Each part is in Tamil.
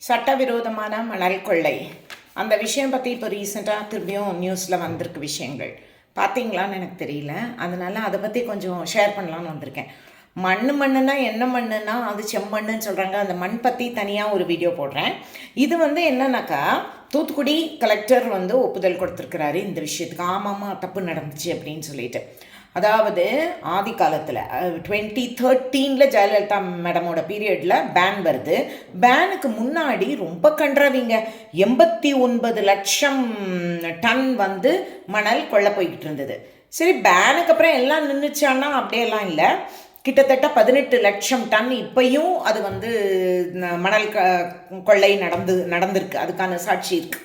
சட்டவிரோதமான மணல் கொள்ளை அந்த விஷயம் பற்றி இப்போ ரீசெண்டாக திரும்பியும் நியூஸில் வந்திருக்கு விஷயங்கள் பார்த்தீங்களான்னு எனக்கு தெரியல. அதனால் அதை பற்றி கொஞ்சம் ஷேர் பண்ணலான்னு வந்திருக்கேன். மண்ணுன்னா என்ன மண்ணுன்னா அது செம்மண்ணுன்னு சொல்கிறாங்க. அந்த மண் பற்றி தனியாக ஒரு வீடியோ போடுறேன். இது என்னன்னாக்கா தூத்துக்குடி கலெக்டர் ஒப்புதல் கொடுத்துருக்கிறாரு இந்த விஷயத்துக்கு. ஆமாம்மா தப்பு நடந்துச்சு அப்படின்னு சொல்லிட்டு. அதாவது ஆதி காலத்தில் 2013 ஜெயலலிதா மேடமோட பீரியடில் பேன் வருது. பேனுக்கு முன்னாடி ரொம்ப கன்றவிங்க 89 லட்சம் டன் மணல் கொள்ள போய்கிட்டு இருந்தது. சரி, பேனுக்கு அப்புறம் எல்லாம் நின்றுச்சான்னா அப்படியெல்லாம் இல்லை. கிட்டத்தட்ட 18 லட்சம் டன் இப்பையும் அது மணல் கொள்ளை நடந்திருக்கு. அதுக்கான சாட்சி இருக்குது.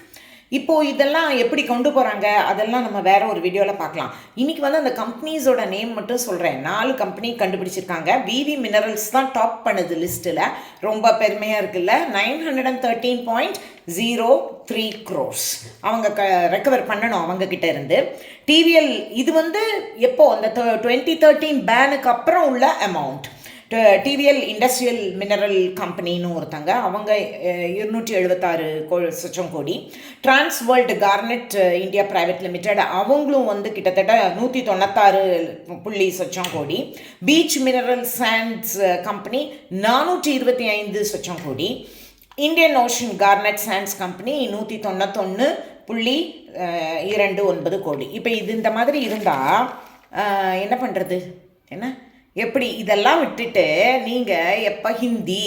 இப்போது இதெல்லாம் எப்படி கொண்டு போகிறாங்க அதெல்லாம் நம்ம வேறு ஒரு வீடியோவில் பார்க்கலாம். இன்றைக்கி அந்த கம்பெனிஸோட நேம் மட்டும் சொல்கிறேன். 4 கம்பெனி கண்டுபிடிச்சிருக்காங்க. விவி மினரல்ஸ் தான் டாப் பண்ணுது லிஸ்ட்டில். ரொம்ப பெருமையாக இருக்குல்ல. 913.03 crores அவங்க ரெக்கவர் பண்ணணும் அவங்கக்கிட்ட இருந்து. டிவிஎல் இது எப்போ அந்த 2013 பேனுக்கு அப்புறம் உள்ள அமௌண்ட். டிவிஎல் இண்டஸ்ட்ரியல் மினரல் கம்பெனின்னு ஒருத்தங்க, அவங்க 276 லட்சம் கோடி. Trans world garnet India private limited அவங்களும் கிட்டத்தட்ட 196 லட்சம் கோடி. பீச் மினரல் சாண்ட்ஸ் கம்பெனி 425 லட்சம் கோடி. Indian ocean garnet sands company 191.29 கோடி. இப்போ இந்த மாதிரி இருந்தால் என்ன பண்ணுறது? என்ன எப்படி இதெல்லாம் விட்டுட்டு நீங்கள் எப்போ ஹிந்தி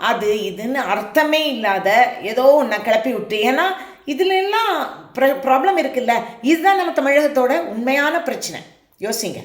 அது இதுன்னு அர்த்தமே இல்லாத ஏதோ ஒன்றை கிளப்பி விட்டு, ஏன்னா இதுல எல்லாம் ப்ராப்ளம் இருக்குல்ல. இதுதான் நம்ம தமிழகத்தோட உண்மையான பிரச்சனை. யோசிங்க.